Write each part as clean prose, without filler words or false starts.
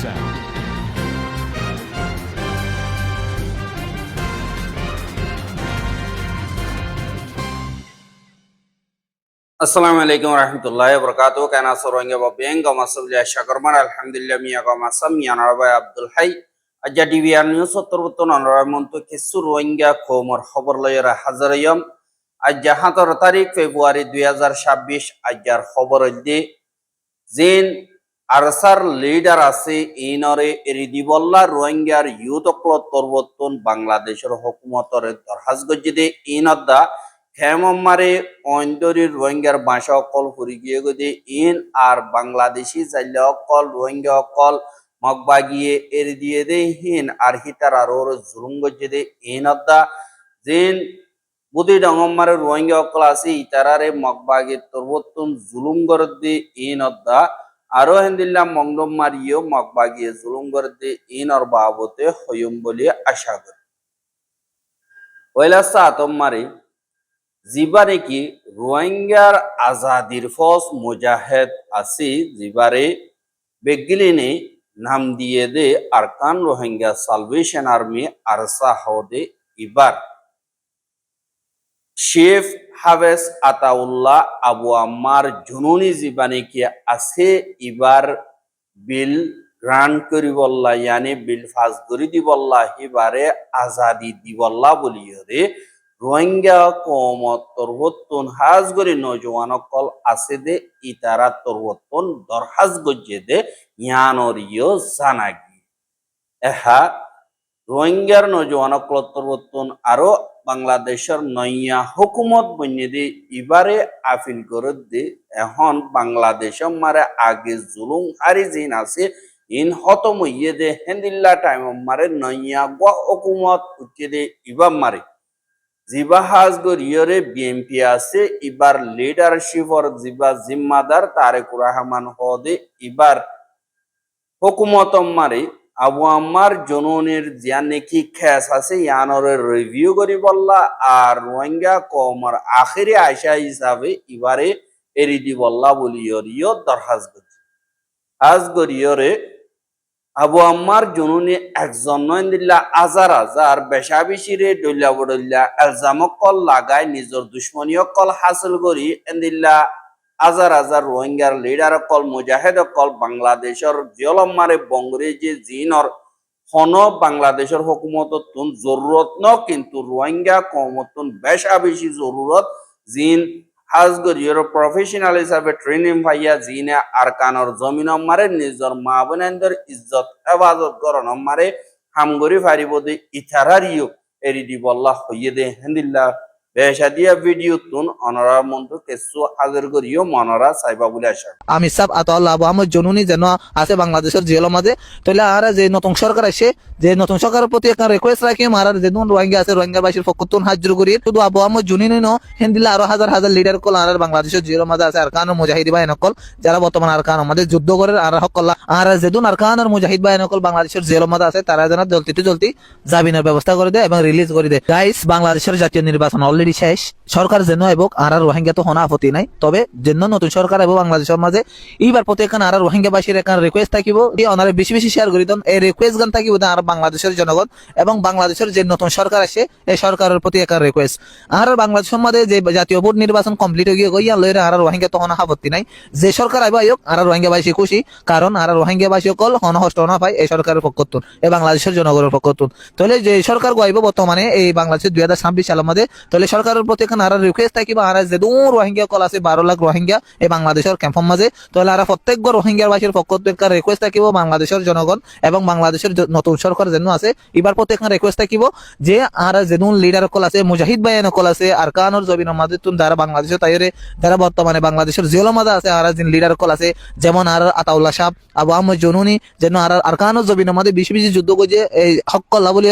sound. Assalamu alaikum warahmatullahi wabarakatuh. Kana sorongya babeng gama sabja shakarman alhamdulillah miya gama samya narabai Abdul Hay. Aja DVR News utturutun onora montu kisu rohingya khomor khabar layera hazarayam. Aja 17 tarik Februari 2026 ajar khabar aldi Zin Archer leader আছে ইনরে এরিদিবল্লা রোহিঙ্গার youth club তরবতন বাংলাদেশের হুকুমতর দরহাজ গজিদে ইনদ্দা খেমমারে অন্তরি রোহিঙ্গার ভাষা অকল ফুরি গিয়ে গদে in আর বাংলাদেশি জাইলে অকল রোহিঙ্গা অকল মগবাগিয়ে এরি দিয়ে দে হিন আর হিতার আর ওর জুলুম গজিদে ইনদ্দা জিন বুদি ডঙ্গমারে রোহিঙ্গা অকল আছে ইতারারে মগবাগিয়ে তরবতন জুলুম গরদে ইনদ্দা আরো হেন্দিল্লা মংডম মারিও মগবাগিয়ে জুলুম করতে ইনর বাবতে হইম বলে আশা করি ওইলাসা আতম মারি জিবারে কি রোহিঙ্গার আজাদির ফস মুজাহিদ আসি জিবারে বেগিলিনে নাম দিয়ে দে Arakan Rohingya salvation army ARSA হদে ইবার শেফ হাফেজ আতাউল্লাহ আবু আম্মার জুনুনি জীবানে কি আছে ইবার বিল গ্রান্ট করিবল্লা ইয়ানি বিল ফাস করি দিবল্লা হিবারে আজাদি দিবল্লা বলিয়রে রোহিঙ্গা কমত তরবতন হাজ গরি নজওয়ান কল আছে দে ইতারা তরবতন দরহাজ গজ্জে দে ইয়ানরিও জানাগি এহা রোহিঙ্গার নজওয়ান কল তরবতন আরো বাংলাদেশের নইয়া হুকুমত বন্যে ইবারে আপিল করে দে এখন বাংলাদেশের মারে আগে জুলুম হারি জিন আছে ইন হতম ইয়ে দে হেন্দিল্লা টাইম মারে নইয়া গো হুকুমত উঠে দে ইবার মারে জিবা হাজ গরিয়রে বিএমপি আছে ইবার লিডারশিপর জিবা জিম্মাদার তারেকুর রহমান হদে ইবার হুকুমত মারে আবু আম্মার জননের জিয়া নেকি খেস আছে ইয়ানরে রিভিউ করি বললা আর রোহিঙ্গা কমর আখেরি আয়সা হিসাবে এবারে এরি দি বললা বলিয়রিও দরহাজ গজি হাজ গরিয়রে আবু আম্মার জননে একজন নয়দিল্লা আজার আজার বেশা বেশিরে ডইলা বডইলা এলজামক কল লাগায় নিজর দুশ্মনীয় কল হাসিল করি এন্দিল্লা হাজার হাজার রোহিঙ্গার লিডার কল মুজাহিদ কল বাংলাদেশের জিয়লমারে বঙ্গরে যে জিনর হন বাংলাদেশের হুকুমতন জরুরত ন কিন্তু রোহিঙ্গা কমতন বেশা বেশি জরুরত জিন হাজ গরিয়র প্রফেশনাল হিসাবে ট্রেনিং ভাইয়া জিনে আরকানর জমিন মারে নিজর মা বোনেন্দ্র ইজ্জত হেফাজত করন মারে হামগরি ফারিব দে ইথারারিও এরি দি বল্লা হইয়ে দে হেন্দিল্লা বেশা দিয়া ভিডিও তুন অনরা মন্ত্র কেসু হাজার করিও মনরা সাইবা বলে আসা আমি সাব আতাউল্লাহ আবু আহমদ জনুনি যেন আছে বাংলাদেশের জেলের মাঝে তাহলে আর যে নতুন সরকার আসে যে নতুন সরকারের প্রতি একটা রিকোয়েস্ট রাখি মারার যে রোহিঙ্গা আছে রোহিঙ্গাবাসীর পক্ষতুন হাজির করি শুধু আবু আহমদ জুনিনি ন হিন্দিলা আরো হাজার হাজার লিডার কল আর বাংলাদেশের জেলের মাঝে আছে আরকান মুজাহিদ ভাই নকল যারা বর্তমান আরকান আমাদের যুদ্ধ করে আর হকল আর যেদুন আরকান আর মুজাহিদ ভাই নকল বাংলাদেশের জেলের মাঝে আছে তারা যেন জলদি জামিনের ব্যবস্থা করে দেয় এবং রিলিজ করে দেয় গাইস বাংলাদেশের জাতীয় নির্বাচন অলরেডি শেষ সরকার যেন এবং আর রোহিঙ্গা তো হনা আপত্তি নাই তবে যেন নতুন সরকার এবং বাংলাদেশের মাঝে এইবার প্রতি এখানে আর রোহিঙ্গাবাসীর এখানে রিকোয়েস্ট থাকিব ওনারে বেশি বেশি শেয়ার করি দেন এই রিকোয়েস্ট গান থাকিব আর বাংলাদেশের জনগণ এবং বাংলাদেশের যে নতুন সরকার আসে এই সরকারের প্রতি এখানে রিকোয়েস্ট আর বাংলাদেশের মাঝে যে জাতীয় ভোট নির্বাচন কমপ্লিট হয়ে গিয়ে লইরে আর রোহিঙ্গা তো হনা আপত্তি নাই যে সরকার আইব আয়োগ আর রোহিঙ্গাবাসী খুশি কারণ আর রোহিঙ্গাবাসী সকল হন হষ্ট না পায় এই সরকারের পক্ষতুন এই বাংলাদেশের জনগণের পক্ষতুন তাহলে যে সরকার গাইব বর্তমানে এই বাংলাদেশের 2026 সালের মধ্যে তাহলে সরকারের প্রতি এখানে আর রিকোয়েস্ট থাকিব আর যে রোহিঙ্গা কল আছে 12 লাখ রোহিঙ্গা এই বাংলাদেশের ক্যাম্পের মাঝে তাহলে আর প্রত্যেক রোহিঙ্গার বাসীর পক্ষ থেকে রিকোয়েস্ট থাকিব বাংলাদেশের জনগণ এবং বাংলাদেশের নতুন সরকার যেন আছে এবার প্রত্যেক রিকোয়েস্ট থাকিব যে আর যেন লিডার কল আছে মুজাহিদ ভাই নকল আছে আরকানর জমিনের মাঝে তুন যারা বাংলাদেশের তাইরে যারা বর্তমানে বাংলাদেশের জেলের মাঝে আছে আর যিনি লিডার কল আছে যেমন আর আতাউল্লাহ সাহেব আবু আহমদ জনুনি যেন আর আরকানর জমিনের মাঝে বেশি বেশি যুদ্ধ করে এই হক কল্লা বলি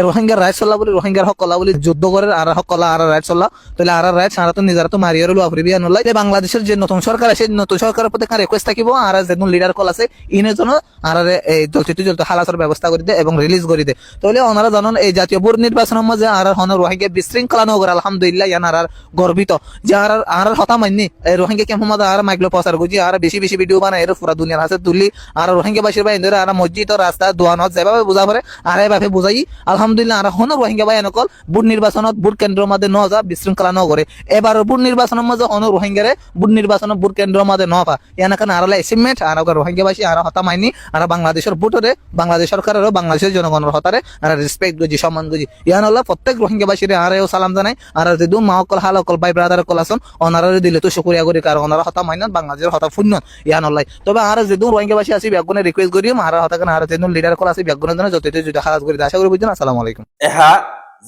রোহিঙ্গার রাইটস বলি রোহিঙ্গার হক কল্লা বলি যুদ্ধ করে আর হক কল্লা আর রাইট চললা তাহলে আর রাইট সারা তো নিজেরা তো মারিয়ার লো আফরিবি আনুল্লাহ বাংলাদেশের যে নতুন সরকার আছে নতুন সরকারের প্রতি রিকোয়েস্ট থাকিব আর যে লিডার কল আছে ইনের জন্য আর এই জলচিত হালাসর ব্যবস্থা করে দে এবং রিলিজ করে দে তাহলে ওনারা জানুন এই জাতীয় বোর্ড নির্বাচনের মাঝে আর হনের রোহিঙ্গা বিশৃঙ্খলা নগর আলহামদুলিল্লাহ ইয়ান আর গর্বিত যে আর হতা মাননি এই রোহিঙ্গা ক্যাম্প মাঝে আর মাইগ্লো প্রচার গুজি আর বেশি বেশি ভিডিও বানায় এর পুরা দুনিয়ার হাতে তুলি আর রোহিঙ্গা বাসীর ভাই ধরে আর মসজিদ রাস্তা দোয়ানত যেভাবে বোঝা পারে আর এইভাবে বুঝাই আলহামদুলিল্লাহ আর হনের রোহিঙ্গা ভাই নকল বুট নির্বাচনত বুট কেন্দ্রের মাঝে ন যা বিশৃঙ্খলা ন করে এবার বুট নির্বাচনের মাঝে হনের রোহিঙ্গারে বুট নির্বাচনের বুট কেন্দ্রের মাঝে ন পা ইয়ানাকান আর এসিমেন্ট আর রোহিঙ্গাবাসী আর হতা মাইনি আর বাংলাদেশের বুটরে বাংলাদেশ সরকারেরও বাংলাদেশের জনগণের হতারে আর রেসপেক্ট গুজি সম্মান গুজি ইয়ান হল্লা প্রত্যেক রোহিঙ্গাবাসীর আরেও সালাম জানাই আর যেদু মা অকল হাল অকল ভাই ব্রাদার কল আসন অনারে দিলে তো শুকরিয়া করি কারণ ওনারা হতা মাইনত বাংলাদেশের হতা শূন্য ইয়ান হল্লাই তবে আর যেদু রোহিঙ্গাবাসী আসি ব্যাগুনে রিকোয়েস্ট করি আর হতা কেন আর যেদু লিডার কল আসি ব্যাগুনের জন্য যত যদি হালাত করি আশা করি বুঝছেন আসসালামু আলাইকুম এহা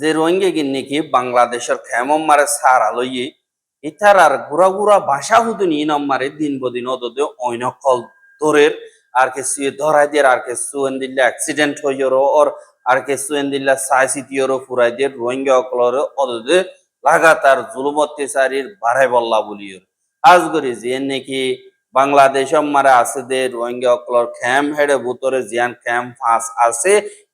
যে রোহিঙ্গা গিন্নি কি বাংলাদেশের খেমম মারে সার আলইয়ে ইতার আর গুড়া গুড়া ভাষা হুদুন ই নম্বরে দিন বদিন অদদে অইনকল দরের আর কে সুয়ে ধরাই দিয়ে আর কে সুয়েন দিল্লা অ্যাক্সিডেন্ট হইয়রো ওর আর কে সুয়েন দিল্লা সাইসিটিয়রো ফুরাই দিয়ে রোহিঙ্গা অকলর অদদে লাগাতার জুলুম অত্যাচারীর বাড়াই বল্লা বলিয়র আজ করি যে নাকি বাংলাদেশ মারে আছে দে রোহিঙ্গা অকলর ক্যাম্প হেডে ভুতরে জিয়ান ক্যাম্প ফাঁস আছে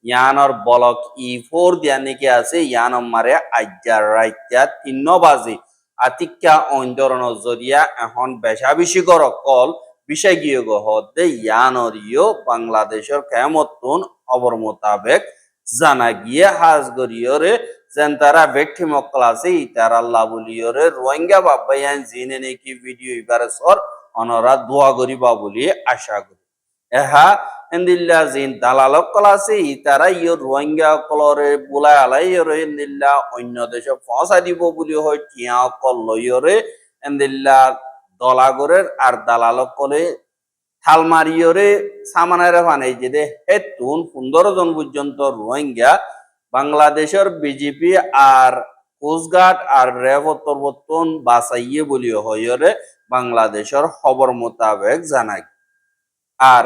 ইয়ানর বলক ই4 দিয়া নাকি আছে ইয়ান মারে আজ্ঞা রাইত্যা 3 বাজে আতিক্যা অন্দরণ জরিয়া এখন বেশা বেশি কর কল বিষয় গিয়ে গহদে ইয়ানরিও বাংলাদেশের কেমতন খবর মোতাবেক জানা গিয়ে হাজ গরিয়রে যেন তারা ব্যক্তি মক্কল আছে ইতার আল্লাহ বলিয়রে রোহিঙ্গা বাবাইয়ান জিনে নাকি ভিডিও ইবারে সর অনরা দোয়া করিবা বলি আশা করি এহা এন্দিল্লা জিন দালালক কল আছে ইতারা ইয় রোহিঙ্গা কলরে বুলাই আলাই ইয়রে এন্দিল্লা অন্য দেশে পৌঁছা দিব বলি হয় টিয়া কল লইয়রে এন্দিল্লা দলাগরের আর দালালক কলে থাল মারিয়রে সামানারে বানাই যে দে হেতুন 15 জন পর্যন্ত রোহিঙ্গা বাংলাদেশের বিজেপি আর কোস্টগার্ড আর র্যাব তরবতন বাঁচাইয়ে বলি হইয়রে বাংলাদেশের খবর মোতাবেক জানায় আর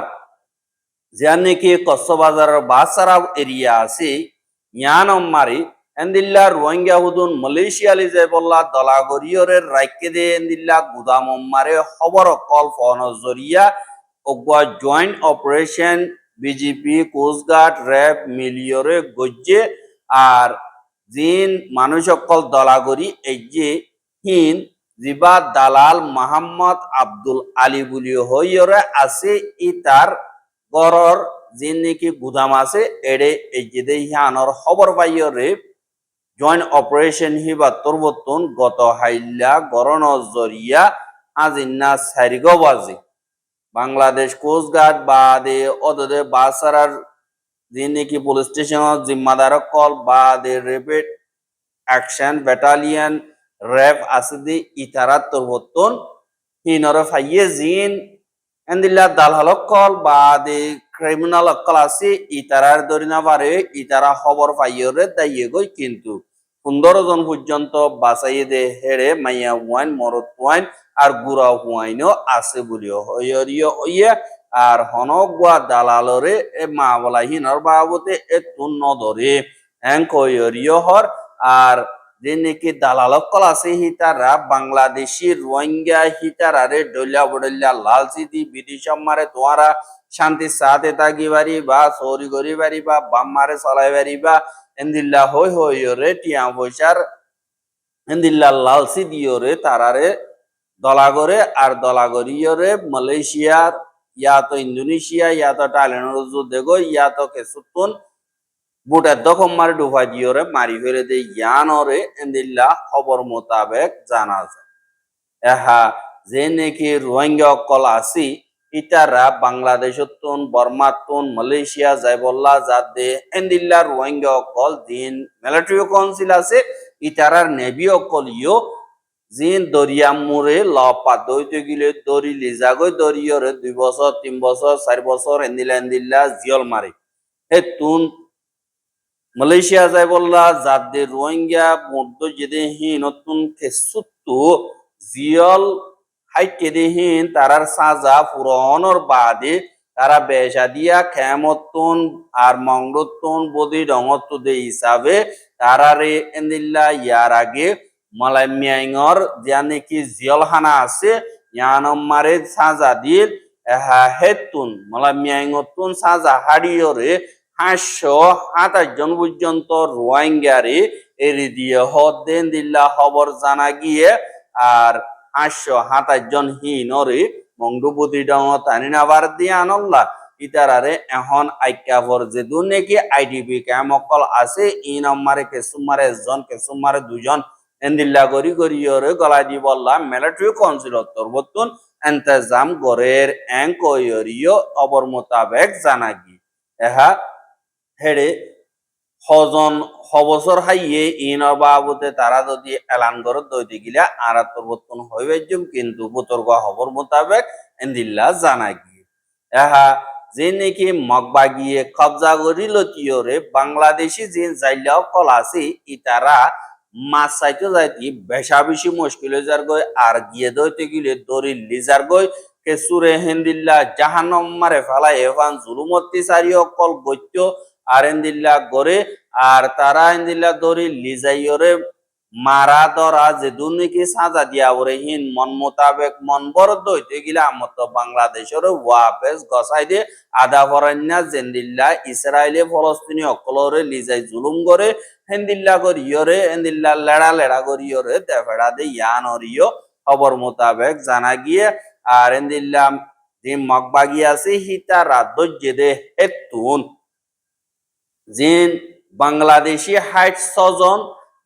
যার নাকি কক্সবাজারের বাসারা এরিয়া আছে ইয়ান মারি এন্দিল্লা রোহিঙ্গা হুদুন মালয়েশিয়ালি যে বললা দলাগরিয়রের রাইকে দে এন্দিল্লা গুদাম মারে খবর কল ফোন জরিয়া ওগুয়া joint operation BJP coastguard RAB মিলিয়রে গজ্জে আর জিন মানুষ সকল দলাগরি এই যে হিন জিবা দালাল মোহাম্মদ আব্দুল আলী বলি হইয়রে আছে ই তার গরর যে নাকি গুদাম আছে এড়ে এই যে দেহানোর খবর পাইয়রে জয়েন্ট অপারেশন হিবা তরবতন গত হাইল্লা গরন জরিয়া আজিন্না 4 বাজে বাংলাদেশ কোস্টগার্ড বাদে অদদে বাসারার যে নাকি পুলিশ স্টেশন জিম্মাদার কল বাদে রেপিড অ্যাকশন ব্যাটালিয়ন র্যাব আছে দি ইতারা তরবতন হিনরে ফাইয়ে জিন এন্দিল্লা দালালক কল বাদে ক্রিমিনাল অকল আছে ইতারার দরিনা বারে ইতারা খবর পাইয়রে দাইয়ে গই কিন্তু 15 জন পর্যন্ত বাঁচাইয়ে দে হেরে মাইয়া ওয়াইন মরত ওয়াইন আর গুড়া ওয়াইনও আছে বলিও হইয়রিও হইয়া আর হনগুয়া দালালরে এ মা বলা হিনর বাবতে এ তুন ধরে হ্যাং কইয়রিও হর আর যে নাকি দালালক কল আছে হিতারা বাংলাদেশি রোহিঙ্গা হিতারারে ডলিয়া বডলিয়া লালচি দি বিদেশ মারে তোমারা শান্তির সাথে থাকি পারি বা চৌরি করি পারি বা বাম মারে চলাই পারি বা এন্দিল্লা হই হইরে টিয়া পয়সার এন্দিল্লা লালচি দিয়রে তারারে দলাগরে আর দলাগরিয়রে মালয়েশিয়ার ইয়া তো ইন্দোনেশিয়া ইয়া তো টাইল্যান্ড দেখো ইয়া তো কেসুতুন বুটের দখম মারি ডুবাই দিয়রে মারি ফেলে দে ইয়ানরে এন্দিল্লা খবর মোতাবেক জানা যায় এহা যে নাকি রোহিঙ্গা অকল আসি ইতারা বাংলাদেশতুন বর্মাতুন মালয়েশিয়া যাই বললা যাতে এন্দিল্লা রোহিঙ্গা অকল দিন মিলিটারি কাউন্সিল আছে ইতারার নেভি অকল ইও জিন দরিয়া মুরে লপা দইতে গিলে দরি লিজাগই দরিয়রে 2 বছর 3 বছর 4 বছর এন্দিল্লা জিয়ল মারে হে তুন মালয়েশিয়া যাই বললা যাদের রোহিঙ্গা মধ্য যেদে হি নতুন খেসুত্তু জিয়ল হাইকে দেহীন তারার সাজা পুরনর বাদে তারা বেশা দিয়া খেমতন আর মংরতন বদি ডঙত দে হিসাবে তারারে এন্দিল্লা ইয়ার আগে মালাই মিয়াইঙর যা নাকি জিয়লহানা আছে ইয়ানম মারে সাজা দিল হেতুন মালাই মিয়াইঙতুন সাজা হাড়িয়রে 527 জন পর্যন্ত রোহিঙ্গারে এরি দিয়ে হদেন দিল্লা খবর জানা গিয়ে আর 527 জন হিনরে মংডুবুতি ডং তানিনাবার দিয়ে আনল্লা ইতারারে এখন আইকাভর যে দুনেকি আইডিপি ক্যামকল আছে ই নম্বরে কেসুমারে জন কেসুমারে দুজন এন্দিল্লা গরি গরিয়রে গলা দি বললা মিলিটারি কনসিলতর বতুন ইন্তজাম গরের এঙ্কয়রিও অবর মোতাবেক জানাগি এহা হেড়ে হজন হবছর হাইয়ে ইনর বাবুতে তারা যদি এলান করে দইতে গিলা আরা তোর বর্তন হইবে কিন্তু বুতর্গ খবর মোতাবেক এন্দিল্লা জানাগি এহা যে নাকি মগবাগিয়ে কবজা করিল তিয়রে বাংলাদেশি যে জাইলা কল আছে ইতারা মাছ চাইতে যাইতে বেশা বেশি মুশকিল হয়ে যার গই আর গিয়ে দইতে গিলে দড়ি লিজার গই কে সুরে হেন্দিল্লা জাহান্নাম মারে ফেলা এভান জুলুমতি সারি অকল গত্য আর এন্দিল্লা গরে আর তারা এন্দিল্লা দড়ি লিজাইয়রে মারা দরা যে দুর্নীতি সাজা দিয়া ওরে হিন মন মোতাবেক মন বরদ হইতে গিলা আমত বাংলাদেশের ওয়াপেস গসাই দিয়ে আদা ফরান্যা জেন্দিল্লা ইসরায়েলে ফলস্তিনি অকলরে লিজাই জুলুম করে হেন্দিল্লা করিয়রে হেন্দিল্লা লেড়া লেড়া করিয়রে দেফেড়া দে ইয়ান অরিয় খবর মোতাবেক জানা গিয়ে আর হেন্দিল্লা যে মগবাগি আছে হিতা রাজ্যে দে হেতুন জিন বাংলাদেশি 6জন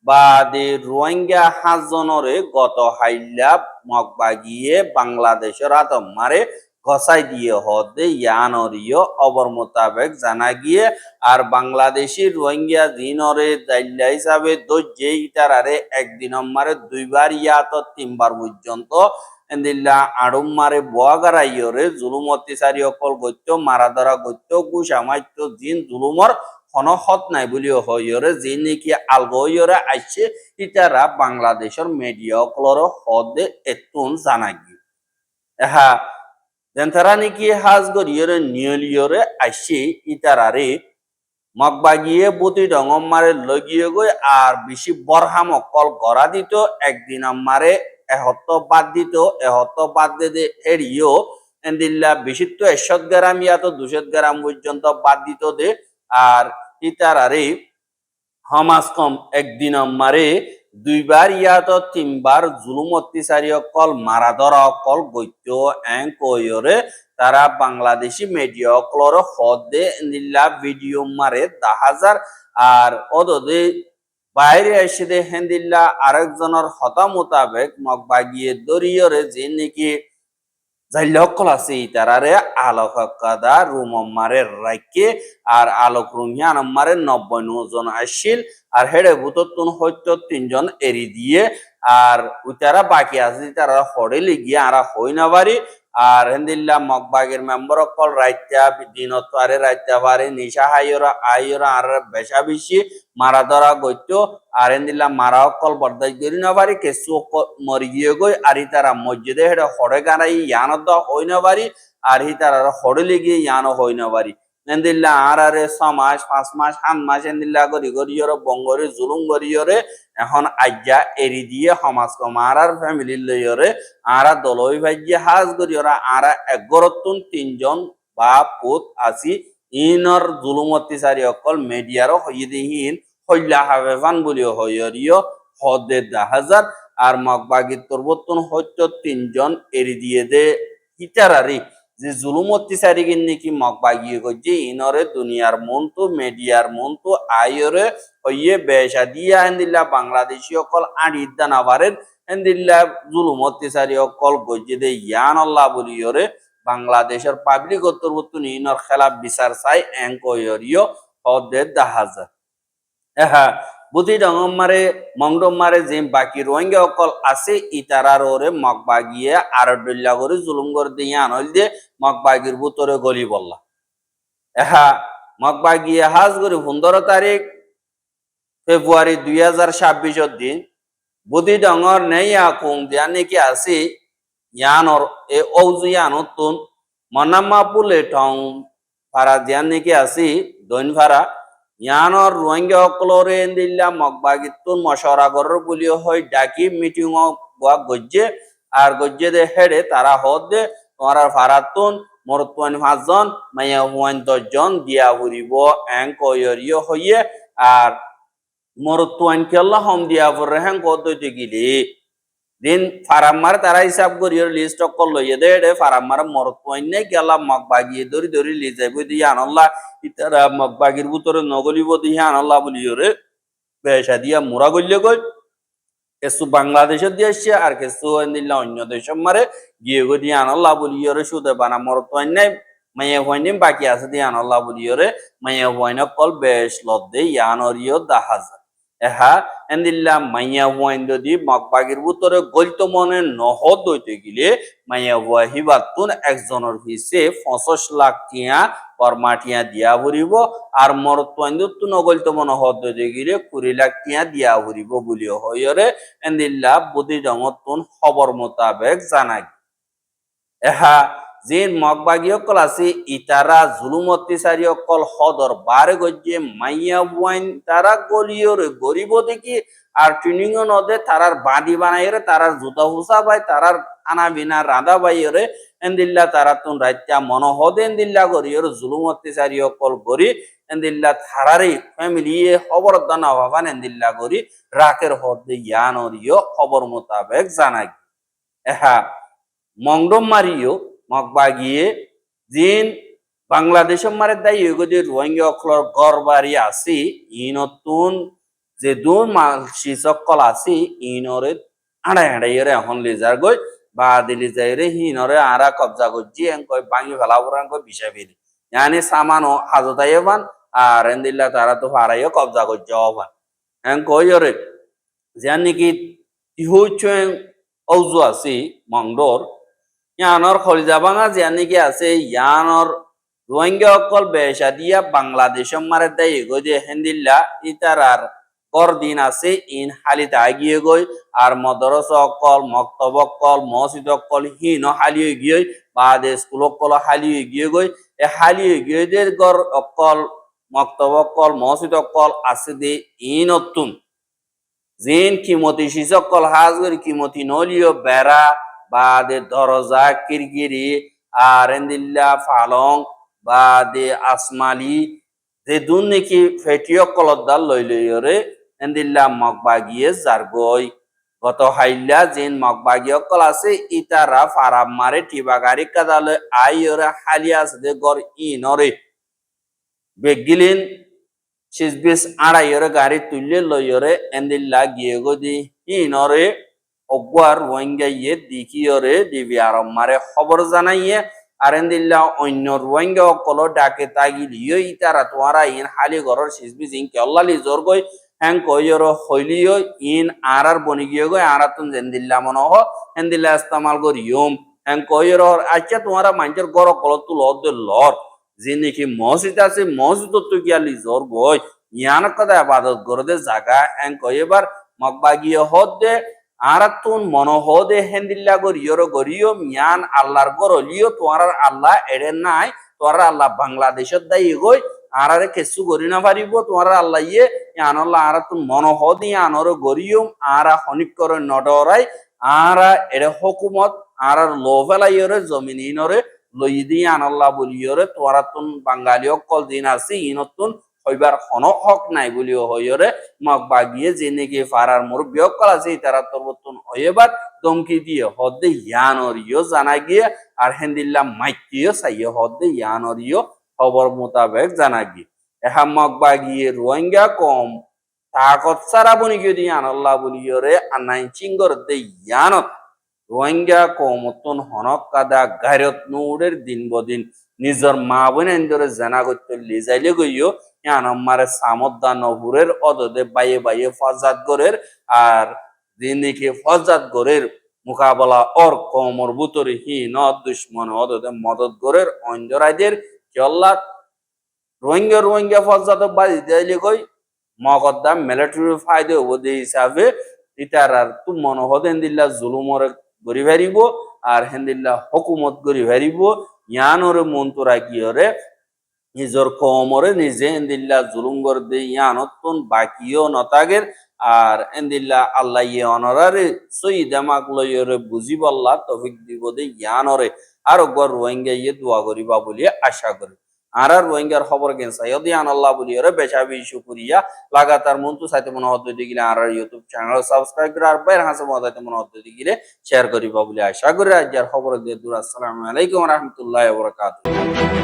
বা দে রোহিঙ্গা 5জনরে গত হাইল্লা মগবাগিয়ে বাংলাদেশের আতম মারে ঘসাই দিয়ে হদে ইয়ানরিয় অবর মোতাবেক জানা গিয়ে আর বাংলাদেশি রোহিঙ্গা দিনরে দাইল্লা হিসাবে দজ্জে ইতারারে একদিন মারে 2বার ইয়াত 3বার পর্যন্ত এন্দিল্লা আড়ুম মারে বোয়াগারাইয়রে জুলুম অত্যাচারী অকল গত্য মারা ধরা গত্য গুসামাইত্য জিন জুলুমর কোনো হত নাই বলিও হইরে যে নাকি আলগইরে আইছে ইতারা বাংলাদেশের মিডিয়া অকলর হদে এতুন জানাগি এহা যেনতারা নাকি হাজ গরিয়রে নিয়লিয়রে আইছে ইতারারে মগবাগিয়ে বতি ডঙম মারে লগিয়ে গই আর বেশি বরহাম অকল গড়া দিত একদিন মারে এহত বাদ দিত এহত বাদ দে এরিও এন্দিল্লা বেশি তো 100 গ্রাম ইয়াতো 200 গ্রাম পর্যন্ত বাদ দিত দে আর ইতারারে হমাস কম একদিন মারে 2বার ইয়াতো 3বার জুলুম অত্যাচারী অকল মারা ধরা অকল গত্য এঙ্কয়রে তারা বাংলাদেশি মিডিয়া অকলর হদে নিল্লা ভিডিও মারে 10,000 আর ওদে বাইরে এসে দে হেন্দিল্লা আরেকজনের হতা মোতাবেক মগবাগিয়ে দরিয়রে যে নাকি জাইলকল আছে ইতারারে আলোক কাদা রুম মারে রাইকে আর আলোক রুমিয়ান মারে 90 জন আসিল আর হেডে ভূতত্তুন হইত 3জন এরি দিয়ে আর উতারা বাকি আছে তারা হড়ে লিগিয়ে আর হই না বাড়ি আর হেন্দিল্লা মগবাগের মেম্বার অকল রাইত্যা দিনত আরে রাইত্যা বারে নিশা আইয়রা আর বেশা বেশি মারা ধরা গত্য আর হেন্দিল্লা মারা অকল বরদাই করি না বাড়ি কেসু মরি গিয়ে গই আর তারা মসজিদে হেডে হড়ে গানাই ইয়ানত হই না বাড়ি আর তারা হড়ে লিগিয়ে ইয়ানো হই না বাড়ি এন্দিল্লা আরে 6 মাস 5 মাস 7 মাস এন্দিল্লা গরি গরিয়রে বঙ্গরে জুলুম গরিয়রে এখন আজ্ঞা এরি দিয়ে সমাজ কমার আর ফ্যামিলি লইয়রে আরা দলই ভাইয়ে হাজ গরিয়রা আরা 11 3জন বাপ পুত আসি ইনর জুলুম অত্যাচারী অকল মিডিয়ার হইদিহীন হইলা হাবেফান বলিও হইয়রিও হদে 10,000 আর মগবাগি তরবতন হইত 3জন এরি দিয়ে দে হিতারারি যে জুলুম অত্যাচারী নাকি মগবাগিয়ে গজে ইনরে দুনিয়ার মন্তু মিডিয়ার মন্তু আইরে হইয়ে বেশা দিয়া হেন্দিল্লা বাংলাদেশি অকল আড়ি দানাবারের হেন্দিল্লা জুলুম অত্যাচারী অকল গজে দে ইয়ান আল্লাহ বলিয়রে বাংলাদেশের পাবলিক অন্তর্বর্তন ইনর খেলাফ বিচার চাই এঙ্কয়রিও হদে 10,000 এহা বুদ্ধি ডঙম মারে মংডম মারে যে বাকি রোহিঙ্গা অকল আছে ইতারার ওরে মগবাগিয়ে আর ডল্লা করে জুলুম করে দিয়ে আনল দিয়ে মগবাগির বুতরে গলি বললা এহা মগবাগিয়ে হাজ করে 15 তারিখ ফেব্রুয়ারি 2026 দিন বুদ্ধি ডঙর নেই আকুং দিয়া নাকি আছে ইয়ানর এ ঔজু ইয়ানতুন মনাম্মা পুলে ঠং ফারা দিয়া নাকি আছে দৈন ফারা ইয়ানর রোহিঙ্গা সকলরে এন্দিল্লা মগবাগিতুন মশওয়ারা বলি হয় ডাকি মিটিং গজ্জে আর গজ্জে দে হেডে তারা হদে তোমার ফারাতুন মরতুয়ান 5 জন মাইয়া হুয়ান 10 জন দিয়া ফুরিব এং কয়রিয় হইয়ে আর মরতুয়ান কেল্লা হম দিয়া ফুরে হ্যাং কদতে গিলি দিন ফারাম্মার তারা হিসাব করিও লিস্ট অকল লইয়ে দে এডে ফারাম্মার মরতুয়ান নে গেলা মগবাগিয়ে ধরি ধরি লি যাইব দিয়া আনল্লাহ ইতারা মগবাগির ভিতরে নগলিব দিয়া আনল্লাহ বলিও রে বেশা দিয়া মুরা গল্লে গই কিছু বাংলাদেশের দিয়ে আসছে আর কিছু দিল্লা অন্য দেশের মারে গিয়ে গো দিয়ে আনল্লাহ বলিও রে সুদে বানা মরতুয়ান নাই মাইয়া হয়নি বাকি আছে দিয়ে আনল্লাহ বলিও রে মাইয়া হয়ন কল বেশ লদ্দে ইয়ানরিও দাহাজ এহা এন্দিল্লা মাইয়া হওয়াইন যদি মগবাগির ভিতরে গলিত মনে নহদ হইতে গেলে মাইয়া হওয়া হিবাতুন একজনের হিসে 25 লাখ টিয়া পরমাটিয়া দিয়া ভরিব আর মরতুয়াইন তো নগলিত মনে হদ হইতে গেলে 20 লাখ টিয়া দিয়া ভরিব বলিও হইরে এন্দিল্লা বুদ্ধি জমতুন খবর মোতাবেক জানাই এহা জিন মগবাগী অকল আছে ইতারা জুলুম অত্যাচারী অকল হদর বারে গজ্জে মাইয়া বুয়াইন তারা গলিওর গরিব দেখি আর ট্রেনিং নদে তারার বাদি বানাইরে তারার জুতা হুসা বাই তারার আনা বিনা রাধা বাইরে এন্দিল্লা তারা তুন রাত্যা মন হদে এন্দিল্লা গরিওর জুলুম অত্যাচারী অকল গরি এন্দিল্লা থারারে ফ্যামিলি খবর দানা হবান এন্দিল্লা গরি রাকের হদে ইয়ানরিও খবর মোতাবেক জানাই এহা মংডম মারিও মগবাগিয়ে জিন বাংলাদেশের মারে দায়ী যদি রোহিঙ্গা অকলর গড় বাড়ি আসি ইনতুন যে দুন মালসি সকল আসি ইনরে আড়াই আড়াইরে এখন লিজার গই বা দিলি যাইরে হিনরে আরা কবজা গজ্জি এং কই বাঙ্গি ফেলাবরান কই বিষয় ফেলি ইয়ানি সামানো হাজতাইয়ে বান আর এন্দিল্লা তারা তো হারাইও কবজা গজ্জা বান এং কইরে যেন নাকি ইহুচেন ঔজু আসি মংডর ইয়ানর খলিজা ভাঙা যে নাকি আছে ইয়ানর রোহিঙ্গা অকল বেশা দিয়া বাংলাদেশের মারে দেয় গো যে হেন্দিল্লা ইতারার কর দিন আছে ইন হালিতে আগিয়ে গই আর মদরস অকল মক্তব অকল মসজিদ অকল হিন হালিয়ে গিয়ে বাদে স্কুল অকল হালিয়ে গিয়ে গই এ হালিয়ে গিয়ে যে গর অকল মক্তব অকল মসজিদ অকল আছে দে ইন অতুন জিন কিমতি শিসকল হাজ করি কিমতি নলিও বেড়া বাদে দরজা কিরকিরি আর এন্দিল্লা ফালং বাদে আসমালি যে দুন নাকি ফেটিও কলদাল লই লইরে এন্দিল্লা মগবাগিয়ে জারগই গত হাইল্লা জিন মগবাগিয়ে কল আছে ইতারা ফারাম মারে টিবাগারি কাদালে আইরে হালিয়াস দে গর ইনরে বেগিলিন 26 আড়াইরে গাড়ি তুললে লইরে এন্দিল্লা গিয়ে গদি ইনরে অগুয়ার রোহিঙ্গা ইয়ে দিকিয়রে দিবি আরম মারে খবর জানাইয়ে আরেন্দিল্লা অন্য রোহিঙ্গা অকল ডাকে তাগিলিও ইতারা তোমারা ইন হালি ঘরের সিসবি জিং কেল্লালি জোর গই হ্যাং কইয়র হইলিও ইন আর বনি গিয়ে গই আরাতুন জেন্দিল্লা মন হ হেন্দিল্লা ইস্তেমাল করিয়ম হ্যাং কইয়র আচ্ছা তোমারা মাঞ্জের ঘর অকল তুল দে লর যে নাকি মসজিদ আছে মসজিদ তো গিয়ালি জোর গই ইয়ান কথা ইবাদত করে জায়গা হ্যাং কইবার মগবাগিয়ে হদ দে আরাতুন মনোহদে হেন্দিল্লা গরিয়র গরিয় মিয়ান আল্লাহর গরলিও তোয়ার আল্লাহ এড়ে নাই তোয়ার আল্লাহ বাংলাদেশের দায়ী গই আরারে কিছু গরি না পারিব তোয়ার আল্লাহ ইয়ে আনল্লাহ আরাতুন মনোহদি আনর গরিয়ম আরা হনিক করে নডরাই আরা এড়ে হুকুমত আরার লোভেলাইয়রে জমিন ইনরে লই দিয়ে আনল্লাহ বলিয়রে তোয়ারাতুন বাঙালি অকল দিন আছে ইনতুন হইবার হন হক নাই বলিও হইরে মগবাগিয়ে যে নাকি ফারার মুরব্বী অকল আছে তারা তরবতুন হইবার দমকি দিয়ে হদে ইয়ানরিও জানা গিয়ে আর হেন্দিল্লা মাইকিও চাইয়ে হদে ইয়ানরিও খবর মোতাবেক জানা গিয়ে এহা মগবাগিয়ে রোহিঙ্গা কম তাকত সারা বনি গিয়ে দিয়ে আনল্লাহ বলিয়রে আনাই চিঙ্গর দে ইয়ানত রোহিঙ্গা কমতন হনক কাদা গায়রত নূরের দিন বদিন নিজের মা বোন এন্দরে জানা করতে লিজাইলে গইও ইয়ানম্মারে সামদ্দা নহুরের অদদে বাইয়ে বাইয়ে ফজাত গরের আর দিনিকে ফজাত গরের মোকাবেলা অর কমর বুতরে হীন দুশ্মন অদদে মদত গরের অঞ্জরাইদের কেল্লা রোহিঙ্গা রোহিঙ্গা ফজাত বাজি দিলে গই মকদ্দাম মিলিটারি ফায়দে ওদে হিসাবে ইতারার তু মন হদেন দিল্লা জুলুমরে গরি ভারিব আর হেন্দিল্লা হুকুমত গরি ভারিব ইয়ানরে মন্তরা গিয়রে নিজর কমরে নিজে এন্দিল্লা জুলুম করে ইয়ানতন বাকিও নতাগের আর এন্দিল্লা আল্লাহ ইয়ে অনরারে সইদা মাগলয়রে বুঝি বল্লা তফিক দিব দে ইয়ানরে আর গর রোহিঙ্গা ইয়ে দোয়া করিবা বলিয়ে আশা করি আর রোহিঙ্গার খবর গেন সাইয়দ ইয়ান আল্লাহ বলিয়রে বেশাবি শুকরিয়া লাগাতার মন্তু সাইতে মনে হতে দিগিলে আর ইউটিউব চ্যানেল সাবস্ক্রাইব করে আর বাইর হাসে মদাইতে মনে হতে দিগিলে শেয়ার করিবা বলি আশা করি আজ খবর দিয়ে দূর আসসালামু আলাইকুম ওয়া রাহমাতুল্লাহি ওয়া বারাকাতুহু।